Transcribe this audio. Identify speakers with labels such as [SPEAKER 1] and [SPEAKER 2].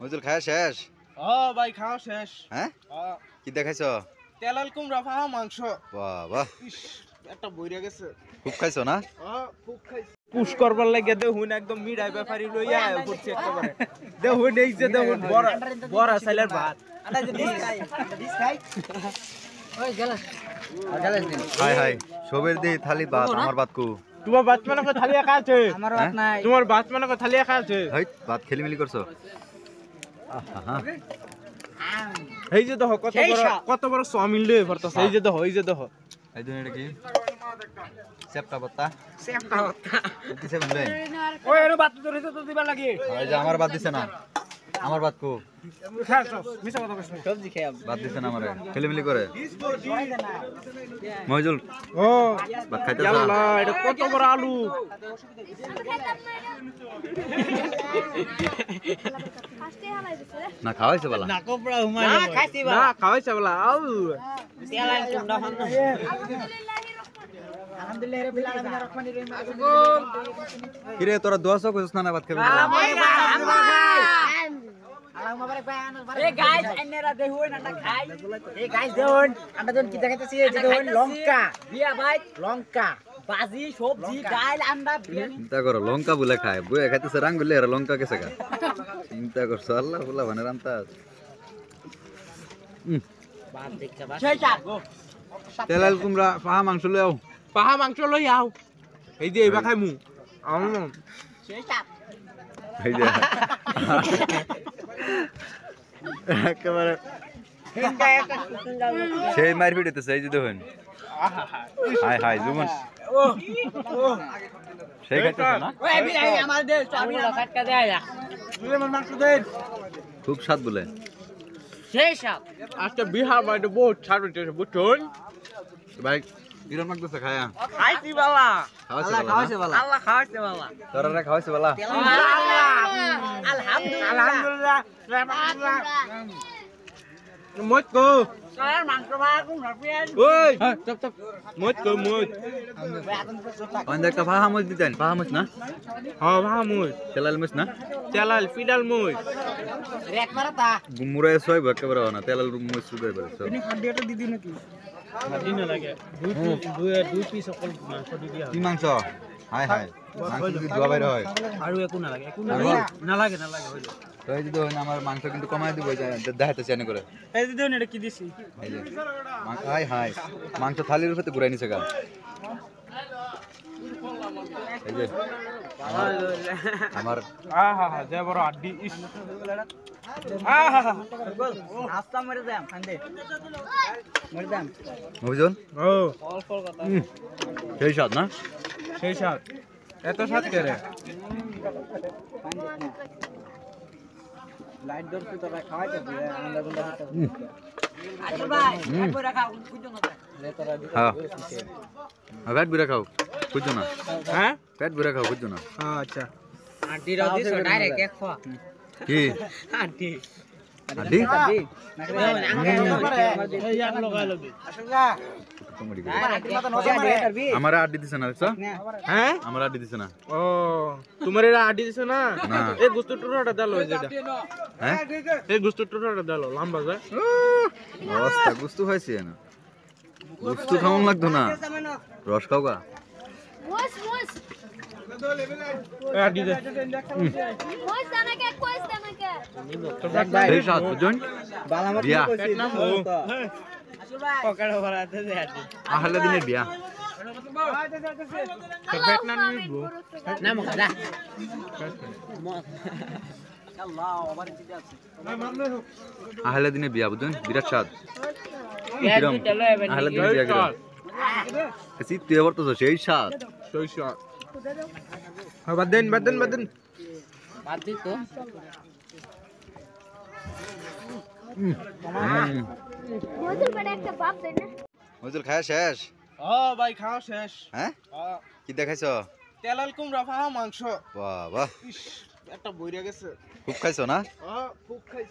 [SPEAKER 1] মজুল খাওয়া শেষ?
[SPEAKER 2] ভাই খাওয়া শেষ।
[SPEAKER 1] হ্যাঁ, কি দেখাইছ?
[SPEAKER 2] তেলাল কুমড়া ফাহা মাংস।
[SPEAKER 1] বাহ বাহ,
[SPEAKER 2] একটা বইরা গেছে।
[SPEAKER 1] খুব খাইছো না?
[SPEAKER 2] খুব খাইছি। পুশ করবার লাগে দেখুন একদম মিড়াই ব্যাপারি লইয়া পড়ছে একেবারে। দেখুন এই যে দেখুন বড় বড় সাইলের ভাত।
[SPEAKER 1] হাই হাই, সবের দি থালি ভাত, আমার ভাত কো?
[SPEAKER 2] তোমার ভাত মানে কো থালি একা আছে?
[SPEAKER 3] আমার ভাত নাই।
[SPEAKER 2] তোমার ভাত মানে কো থালি একা আছে?
[SPEAKER 1] হাই, ভাত খেলিমিলি করছো? আহা,
[SPEAKER 2] এই যে দেখো কত বড় চাউমিন লয়ে পড়তাছে। এই যে দেখো
[SPEAKER 1] এই দুন এটা কি? সেপটা বত্তা?
[SPEAKER 2] সেমটা হতা।
[SPEAKER 1] কিসে বললেন?
[SPEAKER 2] ওই এর ভাত ধরে তো দিবা লাগে।
[SPEAKER 1] এই যে আমার ভাত দিছে না, আমার ভাত কো?
[SPEAKER 2] মিছা কথা কইছ।
[SPEAKER 3] সবজি খাই
[SPEAKER 1] ভাত দিছে না আমারে, খেলিমিলি করে। মজুল ভাত খাইতে যা।
[SPEAKER 2] আল্লাহ এটা কত বড় আলু।
[SPEAKER 1] না খাওয়াইছে বালা?
[SPEAKER 3] না কোপড়া হুমাই না খাইছি বা
[SPEAKER 2] না খাওয়াইছে বলা আউ
[SPEAKER 3] তেলাল কুমড়া খান আলহামদুলিল্লাহ রাব্বিল আলামিন রহমানির রহিম
[SPEAKER 1] কিরে তোরা দোয়াছো কইছস না ভাত খাবি?
[SPEAKER 3] এই গাইস আইনারা দেখুন আন্ডা খাই এই গাইস দেখুন আন্ডা দেখুন কি দেখাইতেছি এই যে দেখুন লঙ্কা বিয়া ভাই লঙ্কা বাজি সবজি ডাল আন্ডা বিরিয়ানি
[SPEAKER 1] চিন্তা করো, লঙ্কা বলে খায় বই খাইতেছে রাঙ্গুলে এরা লঙ্কা কেসে খায়? চিন্তা করছো, আল্লাহ বলা মানে রান্তা।
[SPEAKER 3] বাদ দেখতে বাদ
[SPEAKER 2] সেইটা
[SPEAKER 1] তেলাল কুমড়া পাহা মাংস লও।
[SPEAKER 2] পাহা মাংস লই আও। এই যে এইবা খাইমু
[SPEAKER 3] সেইটা
[SPEAKER 1] এই যে একেবারে
[SPEAKER 3] হিন্দা একটা সুন্দর
[SPEAKER 1] সেই মার ভিডিওতেছে। এই যে দেখুন, হাই হাই জুমন সেই খাইতেছে না?
[SPEAKER 3] ওই বিরিয়ানি আমার দে চাবি কাটকা দেয়া যা
[SPEAKER 2] তুই আমার মাংস দেন।
[SPEAKER 1] খুব স্বাদ বলে।
[SPEAKER 3] সেই সব
[SPEAKER 2] আজকে বিহার বাইরে বহুত ছাড় হইতেছে বুঝুন।
[SPEAKER 1] ভাই ইরম লাগতেছে খায়া?
[SPEAKER 3] খাইছি বালা
[SPEAKER 1] খাওয়াইছে বালা?
[SPEAKER 3] আল্লাহ খাওয়াইছে বালা
[SPEAKER 1] তোরা খাওয়াইছে বালা?
[SPEAKER 3] আলহামদুলিল্লাহ
[SPEAKER 2] মত কো
[SPEAKER 3] স্যার মাংস ভাত কোন রাপিয়ান
[SPEAKER 2] ওই চপ মত কো মত।
[SPEAKER 1] অন্য একটা পাহা মাছ দিতেন, পাহা মাছ না?
[SPEAKER 2] হ্যাঁ ভাহা মুই
[SPEAKER 1] তেলাল মাছ না?
[SPEAKER 2] তেলাল ফিডাল মুই
[SPEAKER 3] রেক মারাতা
[SPEAKER 1] গুমুরায় ছয় একেবারে না, তেলাল মাছ শুধু বলে।
[SPEAKER 3] তুমি খাদ্যটা দিদি নাকি
[SPEAKER 2] দিন লাগে দুই পিস অকল মাংস দি দিয়া
[SPEAKER 1] কি মাংস? হাই হাই, মাংস যদি দোয়া বাইরে হয়।
[SPEAKER 2] আৰু একো নালাগে হইল।
[SPEAKER 1] তো এই যে দেখুন আমার মাংস কিন্তু কমাই দিব, দেখাতে চেনে করে।
[SPEAKER 2] এই যে দেন এটা কি দিছি।
[SPEAKER 1] এই যে হাই হাই, মাংস থালির উপরে ঘুরাই নিছে গা। এই যে আমার
[SPEAKER 2] আহা হা যে বড় আড্ডি ইস আহা
[SPEAKER 3] নাস্তা মরে যাম খান্দে মরে যাম
[SPEAKER 1] মহিজন
[SPEAKER 2] ও
[SPEAKER 3] অল্প কথা
[SPEAKER 1] সেই স্বাদ না?
[SPEAKER 2] সেই সাত এত সাত কে রে?
[SPEAKER 3] লাইট দরতে তো খাওয়াইতে দিলে আন্ডা গুন্ডা দিতে আচ্ছা ভাই একবার রাখা কুইতো না লেতরা দিতে
[SPEAKER 1] হ্যাঁ, পেট বুড়া খাও বুঝছো না?
[SPEAKER 2] হ্যাঁ
[SPEAKER 1] পেট বুড়া খাও বুঝছো না?
[SPEAKER 2] আচ্ছা
[SPEAKER 3] আন্টি রাও দিছো ডাইরেক্ট এক খা
[SPEAKER 1] কি
[SPEAKER 3] আন্টি
[SPEAKER 1] আড্ডি?
[SPEAKER 2] এই এক লগাই লবি
[SPEAKER 1] আমার আড্ডি দিছে না দেখছো?
[SPEAKER 2] হ্যাঁ
[SPEAKER 1] আমার আড্ডি দিছে না।
[SPEAKER 2] ও তোমার এরা আড্ডি দিছ না?
[SPEAKER 1] না।
[SPEAKER 2] এই গুস্ত টুরাটা দাও যেটা
[SPEAKER 1] হ্যাঁ,
[SPEAKER 2] এই গুস্ত টুরাটা দাও লম্বা যায়।
[SPEAKER 1] অবস্থা গুস্তু হয়েছে না, গুস্তু খাওয়ান লাগতো না, রস খাও গা।
[SPEAKER 2] এই আড্ডি দে
[SPEAKER 1] সেই স্বাদ বুঝছেন? বিয়া
[SPEAKER 2] পেট নাম ও
[SPEAKER 3] পকেট ভরাতে দে আন্টি
[SPEAKER 1] আহলে দিনের বিয়া।
[SPEAKER 2] পেট নাম নিবো
[SPEAKER 3] নাম খাদা আল্লাহ আবার দিতে আছে
[SPEAKER 1] আহলে দিনের বিয়া বুঝছেন, বিরাট স্বাদ।
[SPEAKER 3] কিরম
[SPEAKER 1] আহলে দিনের বিয়া কিরম? তুই এবার তো সেই স্বাদ।
[SPEAKER 2] সেই সাত হ্যাঁ বাদ দেন
[SPEAKER 3] বাদ দিত
[SPEAKER 1] মজুল খাওয়া শেষ?
[SPEAKER 2] ভাই খাওয়া শেষ।
[SPEAKER 1] হ্যাঁ, কি দেখাইছ?
[SPEAKER 2] তেলাল কুমড়া ফাহা মাংস।
[SPEAKER 1] বাহ বাহ,
[SPEAKER 2] একটা বইরা গেছে।
[SPEAKER 1] খুব খাইছো না?
[SPEAKER 2] খুব খাইছি।